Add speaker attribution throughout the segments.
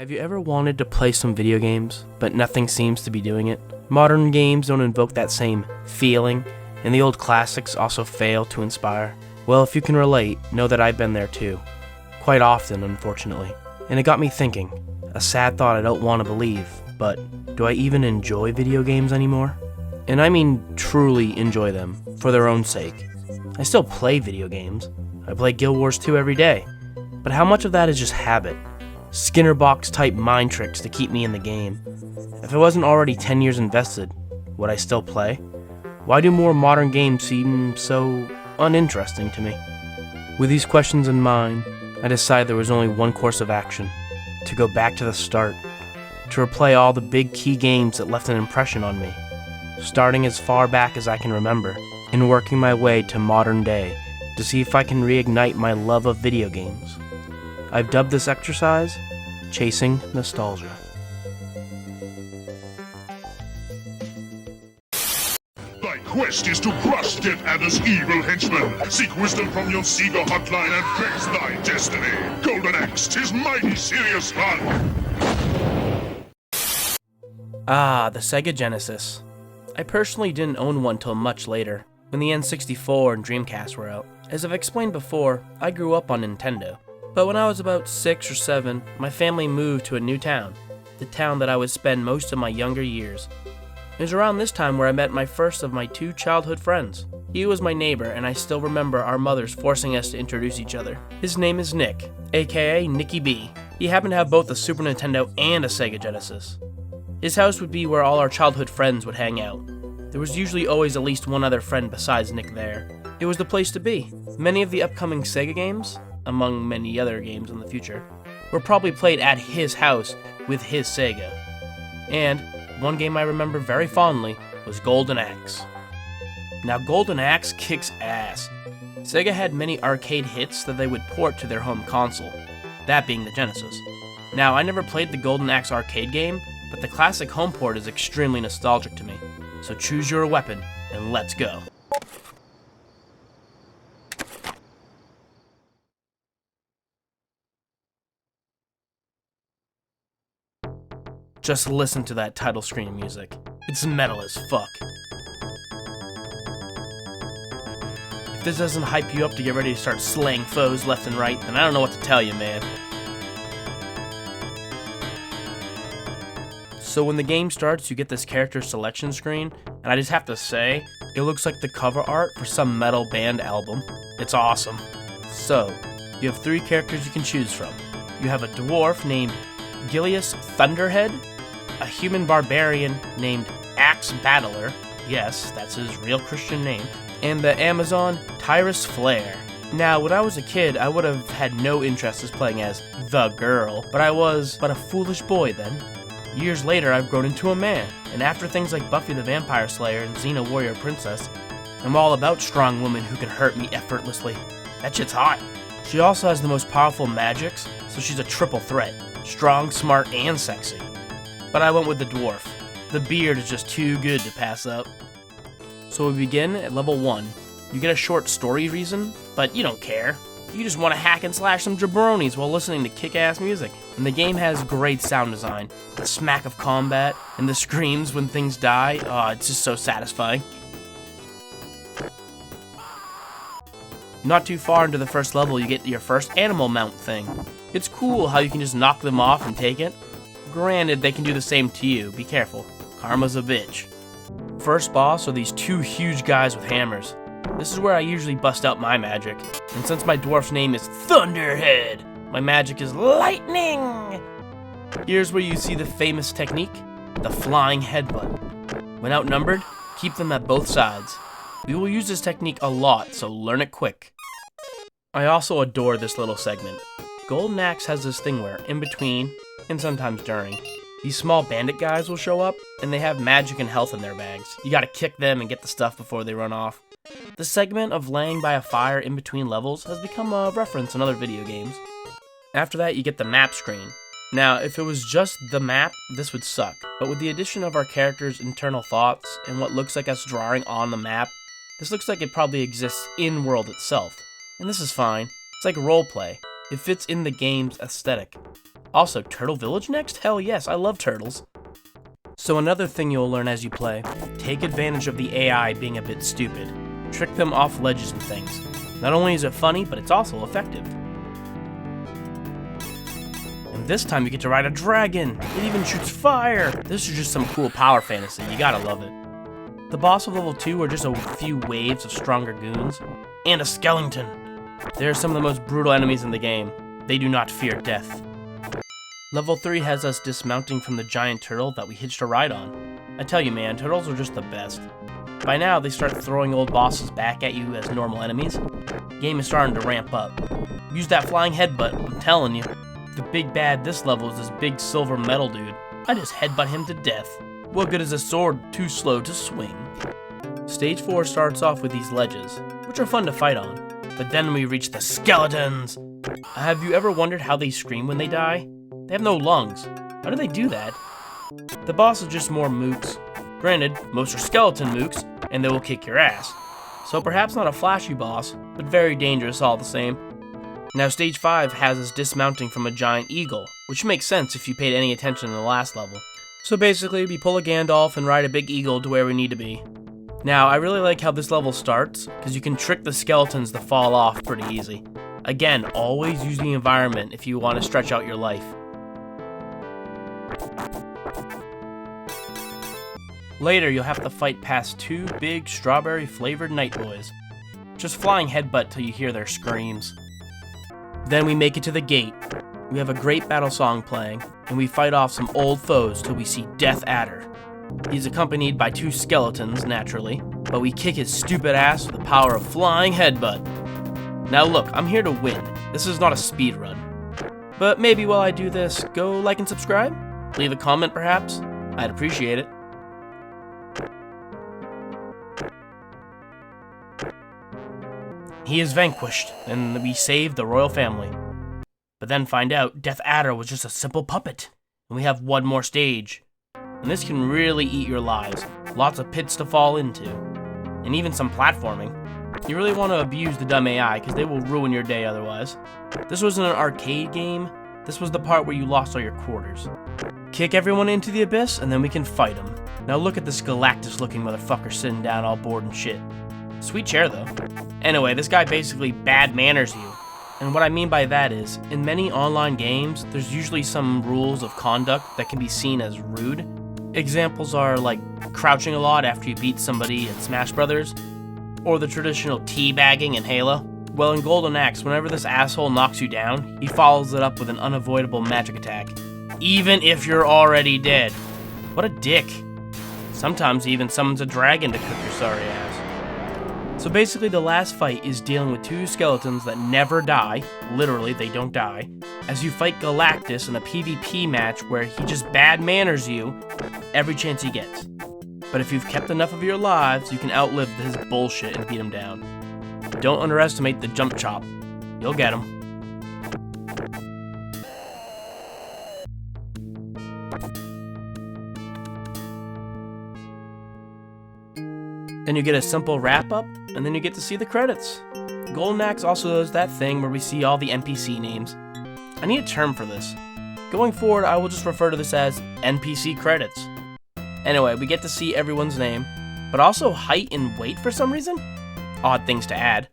Speaker 1: Have you ever wanted to play some video games, but nothing seems to be doing it? Modern games don't invoke that same feeling, and the old classics also fail to inspire. Well, if you can relate, know that I've been there too. Quite often, unfortunately. And it got me thinking, a sad thought I don't want to believe, but do I even enjoy video games anymore? And I mean truly enjoy them, for their own sake. I still play video games. I play Guild Wars 2 every day. But how much of that is just habit? Skinner box type mind tricks to keep me in the game. If I wasn't already 10 years invested, would I still play? Why do more modern games seem so uninteresting to me? With these questions in mind, I decided there was only one course of action: to go back to the start, to replay all the big key games that left an impression on me, starting as far back as I can remember, and working my way to modern day to see if I can reignite my love of video games. I've dubbed this exercise Chasing Nostalgia.
Speaker 2: Thy quest is to crush Death Adder's evil henchmen. Seek wisdom from your Sega hotline and face thy destiny. Golden Axe, 'tis mighty serious fun.
Speaker 1: The Sega Genesis. I personally didn't own one till much later, when the N64 and Dreamcast were out. As I've explained before, I grew up on Nintendo. But when I was about 6 or 7, my family moved to a new town, the town that I would spend most of my younger years. It was around this time where I met my first of my 2 childhood friends. He was my neighbor, and I still remember our mothers forcing us to introduce each other. His name is Nick, aka Nicky B. He happened to have both a Super Nintendo and a Sega Genesis. His house would be where all our childhood friends would hang out. There was usually always at least one other friend besides Nick there. It was the place to be. Many of the upcoming Sega games, among many other games in the future, were probably played at his house with his Sega. And one game I remember very fondly was Golden Axe. Now Golden Axe kicks ass. Sega had many arcade hits that they would port to their home console, that being the Genesis. Now I never played the Golden Axe arcade game, but the classic home port is extremely nostalgic to me. So choose your weapon and let's go. Just listen to that title screen music. It's metal as fuck. If this doesn't hype you up to get ready to start slaying foes left and right, then I don't know what to tell you, man. So when the game starts, you get this character selection screen, and I just have to say, it looks like the cover art for some metal band album. It's awesome. So, you have 3 characters you can choose from. You have a dwarf named Gilius Thunderhead, a human barbarian named Axe Battler, yes, that's his real Christian name, and the Amazon Tyrus Flare. Now, when I was a kid, I would have had no interest in playing as the girl, but I was but a foolish boy then. Years later, I've grown into a man, and after things like Buffy the Vampire Slayer and Xena Warrior Princess, I'm all about strong women who can hurt me effortlessly. That shit's hot. She also has the most powerful magics, so she's a triple threat. Strong, smart, and sexy. But I went with the dwarf. The beard is just too good to pass up. So we begin at level 1. You get a short story reason, but you don't care. You just want to hack and slash some jabronis while listening to kick-ass music. And the game has great sound design, the smack of combat, and the screams when things die. Oh, it's just so satisfying. Not too far into the first level, you get your first animal mount thing. It's cool how you can just knock them off and take it. Granted, they can do the same to you. Be careful. Karma's a bitch. First boss are these 2 huge guys with hammers. This is where I usually bust out my magic. And since my dwarf's name is Thunderhead, my magic is lightning! Here's where you see the famous technique, the flying headbutt. When outnumbered, keep them at both sides. We will use this technique a lot, so learn it quick. I also adore this little segment. Golden Axe has this thing where, in between, and sometimes during, these small bandit guys will show up, and they have magic and health in their bags. You gotta kick them and get the stuff before they run off. The segment of laying by a fire in between levels has become a reference in other video games. After that, you get the map screen. Now, if it was just the map, this would suck, but with the addition of our characters' internal thoughts and what looks like us drawing on the map, this looks like it probably exists in-world itself. And this is fine. It's like roleplay. It fits in the game's aesthetic. Also, Turtle Village next? Hell yes, I love turtles. So another thing you'll learn as you play, take advantage of the AI being a bit stupid. Trick them off ledges and things. Not only is it funny, but it's also effective. And this time you get to ride a dragon! It even shoots fire! This is just some cool power fantasy, you gotta love it. The boss of level 2 are just a few waves of stronger goons, and a skeleton. They're some of the most brutal enemies in the game. They do not fear death. Level 3 has us dismounting from the giant turtle that we hitched a ride on. I tell you man, turtles are just the best. By now, they start throwing old bosses back at you as normal enemies. The game is starting to ramp up. Use that flying headbutt, I'm telling you. The big bad this level is this big silver metal dude. I just headbutt him to death. What good is a sword too slow to swing? Stage 4 starts off with these ledges, which are fun to fight on. But then we reach the skeletons! Have you ever wondered how they scream when they die? They have no lungs. How do they do that? The boss is just more mooks. Granted, most are skeleton mooks, and they will kick your ass. So perhaps not a flashy boss, but very dangerous all the same. Now stage 5 has us dismounting from a giant eagle, which makes sense if you paid any attention in the last level. So basically, we pull a Gandalf and ride a big eagle to where we need to be. Now, I really like how this level starts, because you can trick the skeletons to fall off pretty easy. Again, always use the environment if you want to stretch out your life. Later, you'll have to fight past 2 big strawberry-flavored night boys. Just flying headbutt till you hear their screams. Then we make it to the gate. We have a great battle song playing, and we fight off some old foes till we see Death Adder. He's accompanied by 2 skeletons, naturally, but we kick his stupid ass with the power of flying headbutt. Now look, I'm here to win. This is not a speed run. But maybe while I do this, go like and subscribe? Leave a comment perhaps? I'd appreciate it. He is vanquished, and we save the royal family. But then find out Death Adder was just a simple puppet, and we have one more stage. And this can really eat your lives. Lots of pits to fall into, and even some platforming. You really want to abuse the dumb AI, because they will ruin your day otherwise. This wasn't an arcade game, this was the part where you lost all your quarters. Kick everyone into the abyss, and then we can fight them. Now look at this Galactus-looking motherfucker sitting down all bored and shit. Sweet chair though. Anyway, this guy basically bad manners you. And what I mean by that is, in many online games, there's usually some rules of conduct that can be seen as rude. Examples are like crouching a lot after you beat somebody in Smash Brothers, or the traditional teabagging in Halo. Well, in Golden Axe, whenever this asshole knocks you down, he follows it up with an unavoidable magic attack, even if you're already dead. What a dick. Sometimes he even summons a dragon to cook your sorry ass. So basically the last fight is dealing with 2 skeletons that never die, literally they don't die, as you fight Galactus in a PvP match where he just bad manners you every chance he gets. But if you've kept enough of your lives, you can outlive his bullshit and beat him down. Don't underestimate the jump chop. You'll get him. Then you get a simple wrap-up, and then you get to see the credits. Golden Axe also does that thing where we see all the NPC names. I need a term for this. Going forward, I will just refer to this as NPC credits. Anyway, we get to see everyone's name, but also height and weight for some reason? Odd things to add.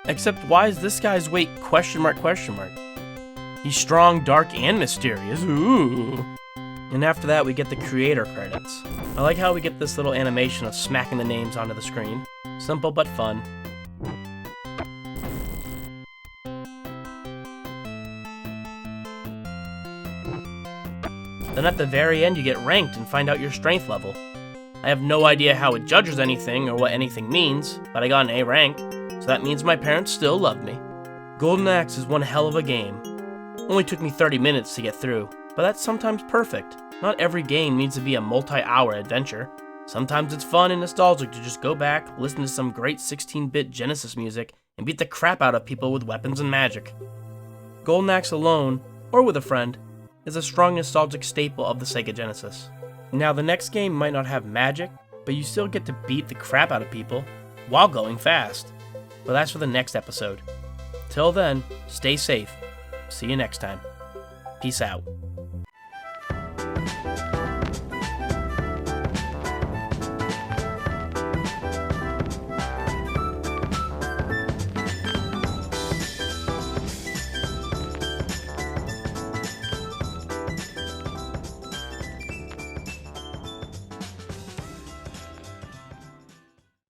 Speaker 1: Except why is this guy's weight question mark? He's strong, dark, and mysterious. Ooh. And after that, we get the creator credits. I like how we get this little animation of smacking the names onto the screen. Simple but fun. Then at the very end, you get ranked and find out your strength level. I have no idea how it judges anything or what anything means, but I got an A rank, so that means my parents still love me. Golden Axe is one hell of a game. Only took me 30 minutes to get through, but that's sometimes perfect. Not every game needs to be a multi-hour adventure. Sometimes it's fun and nostalgic to just go back, listen to some great 16-bit Genesis music, and beat the crap out of people with weapons and magic. Golden Axe alone, or with a friend, is a strong nostalgic staple of the Sega Genesis. Now the next game might not have magic, but you still get to beat the crap out of people while going fast. But that's for the next episode. Till then, stay safe. See you next time. Peace out.